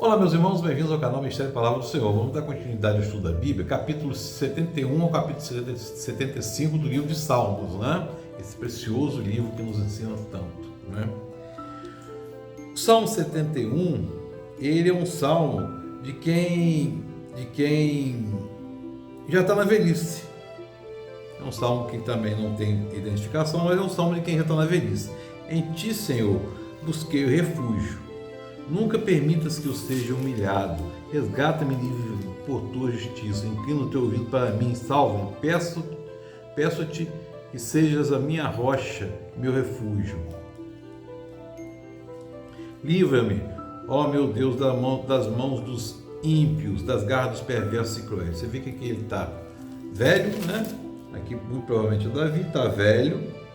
Olá, meus irmãos, bem-vindos ao canal Mistério da Palavra do Senhor. Vamos dar continuidade ao estudo da Bíblia, capítulo 71 ao capítulo 75 do livro de Salmos, né? Esse precioso livro que nos ensina tanto, né? O Salmo 71, ele é um salmo de quem já está na velhice. É um salmo que também não tem identificação, mas é um salmo de quem já está na velhice. Em ti, Senhor, busquei o refúgio. Nunca permitas que eu seja humilhado. Resgata-me livre por tua justiça. Inclina o teu ouvido para mim, salva-me. Peço-te que sejas a minha rocha, meu refúgio. Livra-me, ó meu Deus, das mãos dos ímpios, das garras dos perversos e cruéis. Você vê que aqui ele está velho, né? Aqui muito provavelmente o Davi está velho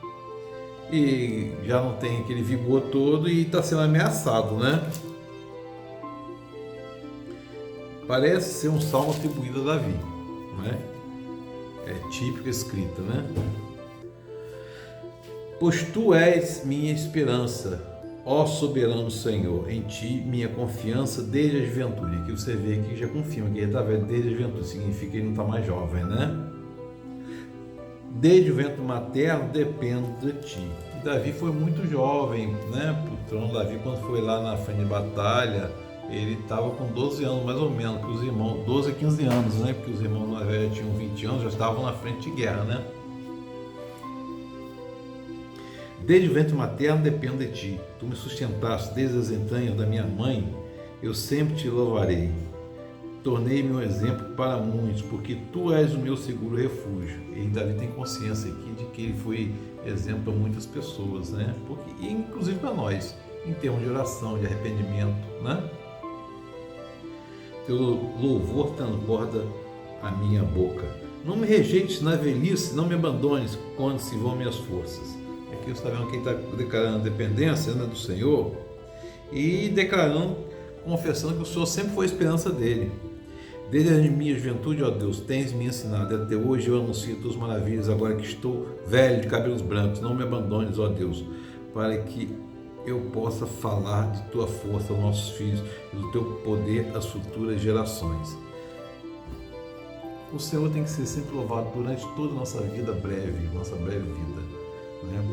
e já não tem aquele vigor todo e está sendo ameaçado, né? Parece ser um salmo atribuído a Davi, né? É típica escrita, né? Pois tu és minha esperança, ó soberano Senhor, em ti minha confiança desde a juventude. Aqui você vê que já confirma que ele está velho desde a juventude, significa que ele não está mais jovem, né? Desde o ventre materno dependo de ti. E Davi foi muito jovem, né? O trono Davi, quando foi lá na frente de batalha, ele estava com 12 anos mais ou menos, que os irmãos, 12 a 15 anos, né? Porque os irmãos mais velhos tinham 20 anos, já estavam na frente de guerra, né? Desde o ventre materno dependo de ti. Tu me sustentaste desde as entranhas da minha mãe, eu sempre te louvarei. Tornei-me um exemplo para muitos, porque tu és o meu seguro refúgio. E Davi tem consciência aqui de que ele foi exemplo para muitas pessoas, né? Porque, inclusive para nós, em termos de oração, de arrependimento, né? Teu louvor transborda a minha boca. Não me rejeites na velhice, não me abandones quando se vão minhas forças. Aqui você está vendo que ele está declarando dependência, né, do Senhor e declarando, confessando que o Senhor sempre foi a esperança dele. Desde a minha juventude, ó Deus, tens me ensinado, até hoje eu anuncio tuas maravilhas, agora que estou velho, de cabelos brancos, não me abandones, ó Deus, para que eu possa falar de tua força aos nossos filhos e do teu poder às futuras gerações. O Senhor tem que ser sempre louvado durante toda a nossa vida breve, nossa breve vida, né?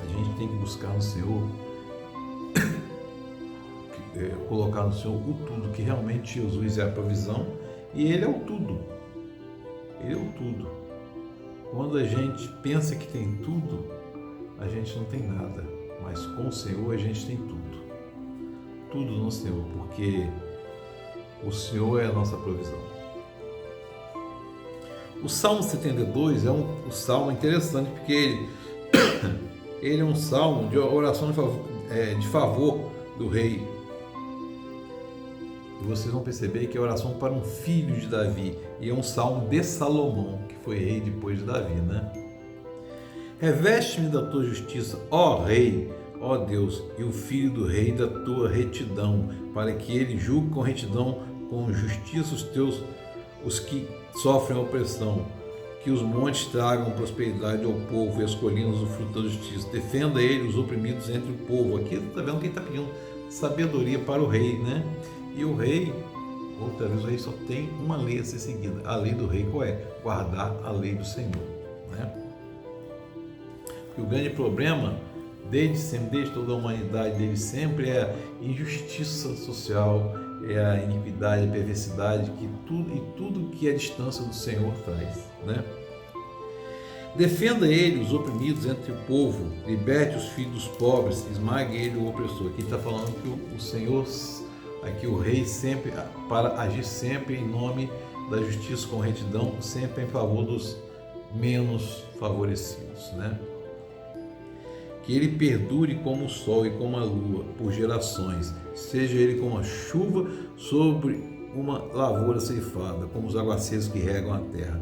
A gente tem que buscar no Senhor, colocar no Senhor o tudo, que realmente Jesus é a provisão e Ele é o tudo. Ele é o tudo. Quando a gente pensa que tem tudo, a gente não tem nada, mas com o Senhor a gente tem tudo. Tudo no Senhor, porque o Senhor é a nossa provisão. O Salmo 72 é um salmo interessante, porque ele é um salmo de oração de favor do rei. E vocês vão perceber que é oração para um filho de Davi. E é um salmo de Salomão, que foi rei depois de Davi, né? Reveste-me da tua justiça, ó rei, ó Deus, e o filho do rei da tua retidão, para que ele julgue com retidão, com justiça os que sofrem opressão. Que os montes tragam prosperidade ao povo e as colinas o fruto da justiça. Defenda ele os oprimidos entre o povo. Aqui está vendo quem está pedindo sabedoria para o rei, né? E o rei, outra vez, o rei só tem uma lei a ser seguida. A lei do rei qual é? Guardar a lei do Senhor, né? Porque o grande problema, desde sempre, desde toda a humanidade, dele sempre é a injustiça social, é a iniquidade, a perversidade, tudo que a distância do Senhor traz, né? Defenda ele os oprimidos entre o povo, liberte os filhos dos pobres, esmague ele o opressor. Aqui está falando que o Senhor, aqui o rei sempre, para agir sempre em nome da justiça com retidão, sempre em favor dos menos favorecidos, né? Que ele perdure como o sol e como a lua por gerações, seja ele como a chuva sobre uma lavoura ceifada, como os aguaceiros que regam a terra.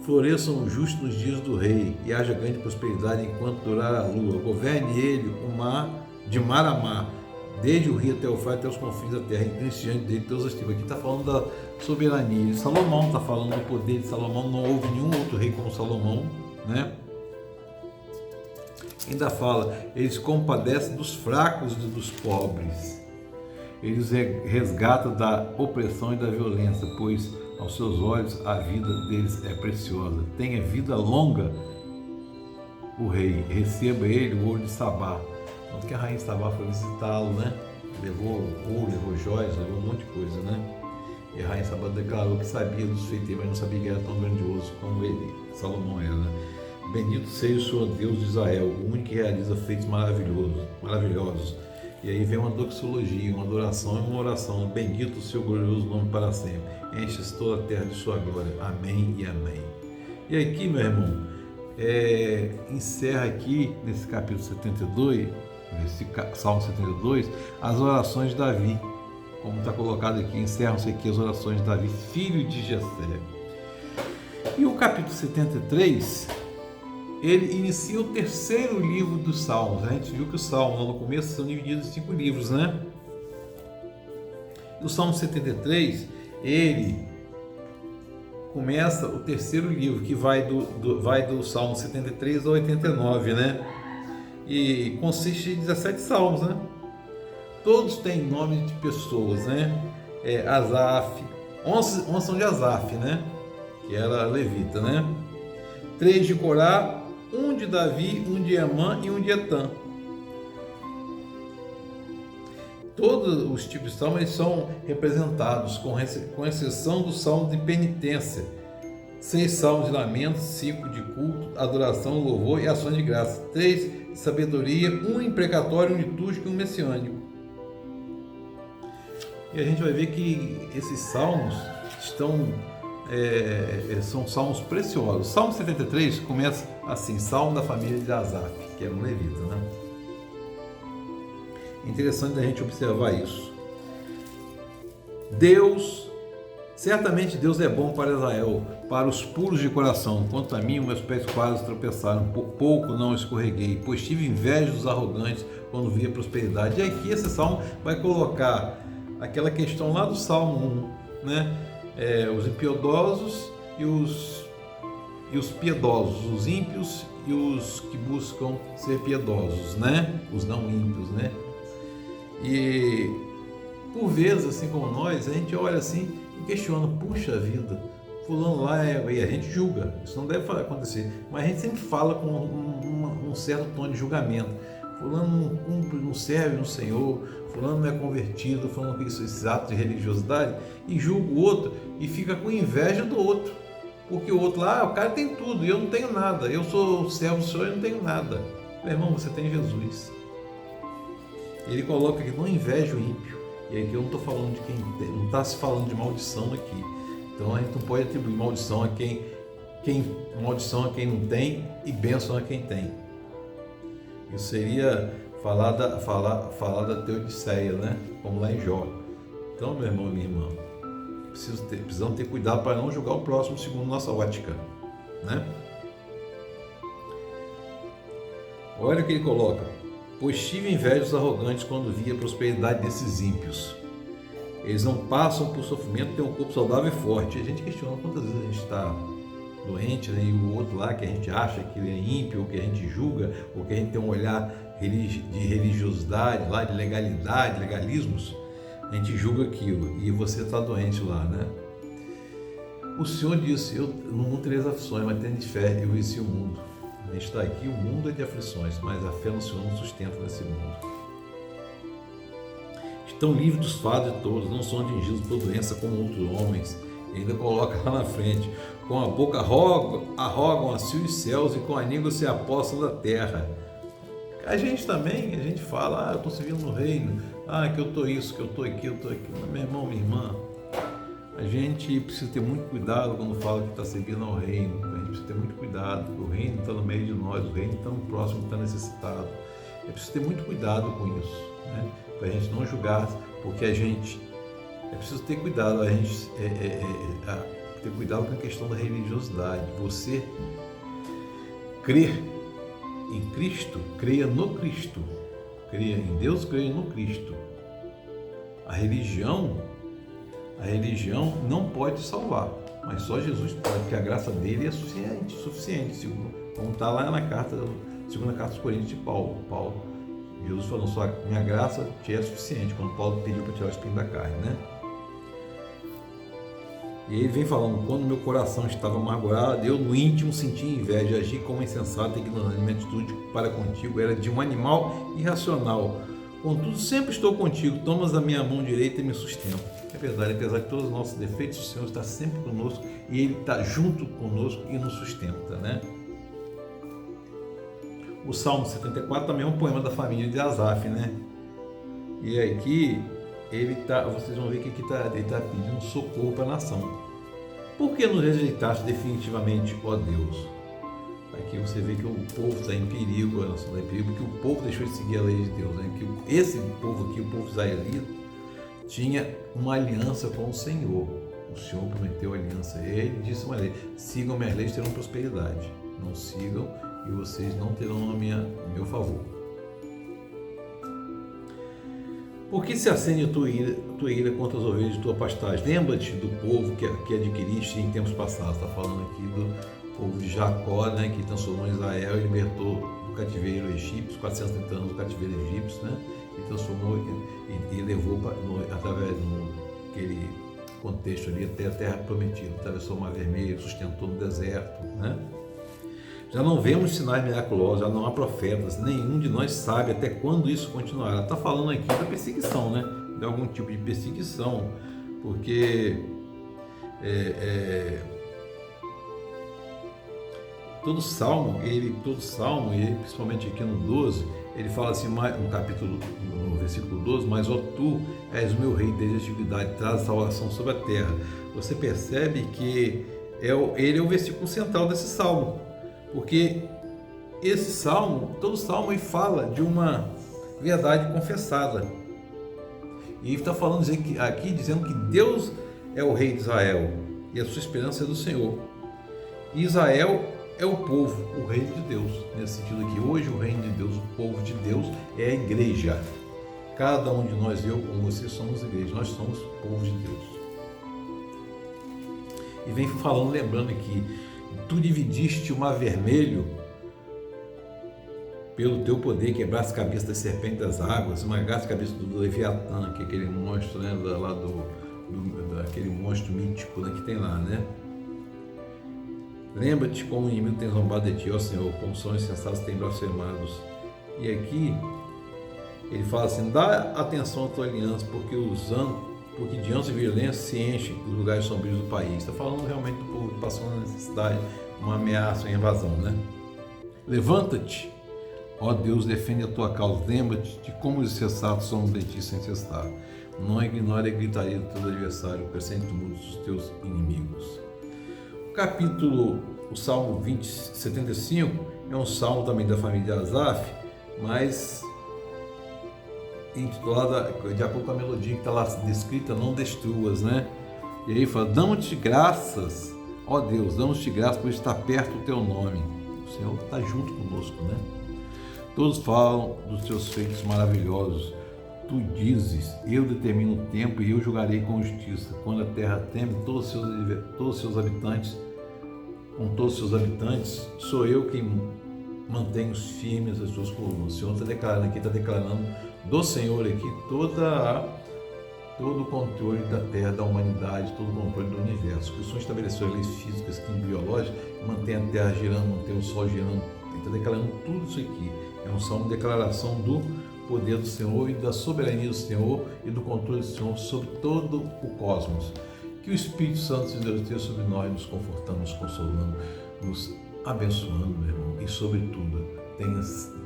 Floresçam os justos nos dias do rei e haja grande prosperidade enquanto durar a lua. Governe ele o mar, de mar a mar, desde o rio até o faro, até os confins da terra, incline diante dele teus estivos. Aqui está falando da soberania de Salomão, está falando do poder de Salomão. Não houve nenhum outro rei como Salomão, né? Ainda fala, eles compadecem dos fracos e dos pobres. Ele os resgata da opressão e da violência, pois aos seus olhos a vida deles é preciosa. Tenha vida longa o rei, receba ele o ouro de Sabá. Tanto que a rainha de Sabá foi visitá-lo, né? Levou ouro, levou joias, levou um monte de coisa, né? E a rainha de Sabá declarou que sabia dos feitos, mas não sabia que era tão grandioso como ele, Salomão era, né? Bendito seja o Senhor Deus de Israel, o único que realiza feitos maravilhosos. E aí vem uma doxologia, uma adoração e uma oração. Bendito o seu glorioso nome para sempre. Enche toda a terra de sua glória. Amém e amém. E aqui, meu irmão, encerra aqui nesse capítulo 72, nesse Salmo 72, as orações de Davi. Como está colocado aqui, encerram-se aqui as orações de Davi, filho de Jessé. E o capítulo 73, ele inicia o terceiro livro dos Salmos. A gente viu que os Salmos, no começo, são divididos em 5 livros, né? O Salmo 73, ele começa o terceiro livro, que vai do Salmo 73 ao 89, né? E consiste em 17 salmos, né? Todos têm nome de pessoas, né? Asaf, 11 são de Asaf, né? Que era levita, né? 3 de Corá, 1 de Davi, 1 de Emã e 1 de Etã. Todos os tipos de salmos eles são representados, com exceção do salmo de penitência. 6 salmos de lamento, 5 de culto, adoração, louvor e ações de graça. 3 de sabedoria, 1 imprecatório, 1 litúrgico e 1 messiânico. E a gente vai ver que esses salmos são salmos preciosos. O Salmo 73 começa assim, salmo da família de Asaf, que era um levita, né? Interessante a gente observar isso. Certamente Deus é bom para Israel, para os puros de coração. Quanto a mim, meus pés quase tropeçaram, por pouco não escorreguei, pois tive inveja dos arrogantes quando via prosperidade. E aqui esse salmo vai colocar aquela questão lá do Salmo 1, né? Os impiedosos e os piedosos, os ímpios e os que buscam ser piedosos, né? Os não ímpios, né? E por vezes, assim como nós, a gente olha assim e questiona, puxa vida, fulano lá e a gente julga, isso não deve acontecer, mas a gente sempre fala com um certo tom de julgamento. Fulano não cumpre, não serve no Senhor, fulano não é convertido, fulano tem esses atos de religiosidade, e julga o outro e fica com inveja do outro, porque o outro lá, o cara tem tudo e eu não tenho nada, eu sou servo do Senhor e não tenho nada. Meu irmão, você tem Jesus. Ele coloca que não inveja o ímpio, e aqui eu não estou falando de quem tem, não está se falando de maldição aqui, então a gente não pode atribuir maldição a quem não tem e bênção a quem tem. Isso seria falar da teodiceia, né? Como lá em Jó. Então, meu irmão e minha irmã, precisamos ter cuidado para não julgar o próximo segundo nossa ótica, né? Olha o que ele coloca. Pois tive inveja dos arrogantes quando vi a prosperidade desses ímpios. Eles não passam por sofrimento, têm um corpo saudável e forte. A gente questiona quantas vezes a gente está doente, né? E o outro lá que a gente acha que ele é ímpio, ou que a gente julga, ou que a gente tem um olhar de religiosidade, lá de legalidade, legalismos, a gente julga aquilo e você está doente lá, né? O Senhor disse, eu no mundo tereis aflições, mas tende fé, eu venci o mundo. A gente está aqui, o mundo é de aflições, mas a fé no Senhor nos sustenta nesse mundo. Estão livres dos fados de todos, não são atingidos por doença como outros homens. E ainda coloca lá na frente, com a boca arrogam assim os céus e com a língua se apossam da terra. A gente também, a gente fala, eu estou servindo no reino, que eu estou isso, que eu estou aqui, Mas, meu irmão, minha irmã, a gente precisa ter muito cuidado quando fala que está servindo ao reino. A gente precisa ter muito cuidado, porque o reino está no meio de nós, o reino está no próximo, está necessitado. É preciso ter muito cuidado com isso, né? Para a gente não julgar, porque a gente é preciso ter cuidado, a gente ter cuidado com a questão da religiosidade. Você crer em Cristo, creia no Cristo, creia em Deus, creia no Cristo. A religião não pode salvar, mas só Jesus pode, porque a graça dele é suficiente, como está lá na segunda carta aos Coríntios de Paulo. Jesus falou, minha graça te é suficiente, quando Paulo pediu para tirar o espinho da carne, né? E ele vem falando, quando meu coração estava amargurado, eu no íntimo sentia inveja, agi como insensato e ignorante, minha atitude para contigo era de um animal irracional. Contudo, sempre estou contigo, tomas a minha mão direita e me sustenta. É verdade, apesar de todos os nossos defeitos, o Senhor está sempre conosco e Ele está junto conosco e nos sustenta, né? O Salmo 74 também é um poema da família de Asaf, né? E aqui vocês vão ver que ele está pedindo socorro para a nação. Por que nos rejeitaste definitivamente, ó Deus? Aqui você vê que o povo está em perigo, a nação está em perigo, porque o povo deixou de seguir a lei de Deus, né? Que esse povo aqui, o povo israelita, tinha uma aliança com o Senhor. O Senhor prometeu aliança. Ele disse uma lei: sigam minhas leis, terão prosperidade. Não sigam e vocês não terão no meu favor. Por que se acende a tua ira contra as ovelhas de tua pastagem? Lembra-te do povo que adquiriste em tempos passados. Está falando aqui do povo de Jacó, né, que transformou Israel e libertou do cativeiro egípcio, 430 anos do cativeiro egípcio, né, e transformou e levou através daquele contexto ali até a terra prometida. Atravessou o Mar Vermelho, sustentou no deserto, né? Já não vemos sinais miraculosos, já não há profetas, nenhum de nós sabe até quando isso continuará. Ela está falando aqui da perseguição, né? De algum tipo de perseguição, porque todo salmo, principalmente aqui no 12, ele fala assim, no versículo 12, mas ó tu és o meu rei desde a antiguidade, traz a salvação sobre a terra. Você percebe que ele é o versículo central desse salmo. Porque esse salmo, todo salmo, ele fala de uma verdade confessada. E ele está falando aqui, dizendo que Deus é o rei de Israel e a sua esperança é do Senhor. E Israel é o povo, o reino de Deus. Nesse sentido aqui, hoje o reino de Deus, o povo de Deus é a igreja. Cada um de nós, eu como você, somos igreja, nós somos povo de Deus. E vem falando, lembrando aqui, tu dividiste o mar vermelho pelo teu poder, quebraste a cabeça da serpente das águas, esmagaste a cabeça do Leviatã, que é aquele monstro, né, lá daquele monstro mítico, né, que tem lá, né? Lembra-te como o inimigo tem zombado de ti, ó Senhor, como são insensatos tem blasfemados. E aqui ele fala assim, dá atenção à tua aliança, porque de anos de violência se enchem os lugares sombrios do país. Está falando realmente do povo passando uma necessidade, uma ameaça, uma invasão, né? Levanta-te, ó Deus, defende a tua causa. Lembra-te de como os insensatos são de ti sem cessar. Não ignore a gritaria do teu adversário, presente tumulto dos teus inimigos. O Salmo 75 é um salmo também da família de Asaf, mas intitulada de acordo com a melodia que está lá descrita, não destruas, né? E aí fala, damos-te graças, ó Deus, damos-te graças por estar perto do teu nome. O Senhor está junto conosco, né? Todos falam dos teus feitos maravilhosos. Tu dizes, eu determino o tempo e eu julgarei com justiça. Quando a terra teme todos os seus habitantes, com todos os seus habitantes, sou eu quem mantenho firmes as suas colunas. O Senhor está declarando aqui, do Senhor aqui todo o controle da terra, da humanidade, todo o controle do universo. Que o Senhor estabeleceu leis físicas, químicas, biológicas, mantém a terra girando, mantém o sol girando. Ele está declarando tudo isso aqui. É um salmo de declaração do poder do Senhor e da soberania do Senhor e do controle do Senhor sobre todo o cosmos. Que o Espírito Santo se Deus esteja sobre nós, nos confortando, nos consolando, nos abençoando, meu irmão. E sobretudo,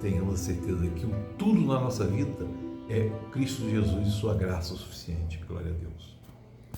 tenhamos a certeza que tudo na nossa vida é Cristo Jesus e sua graça o suficiente. Glória a Deus.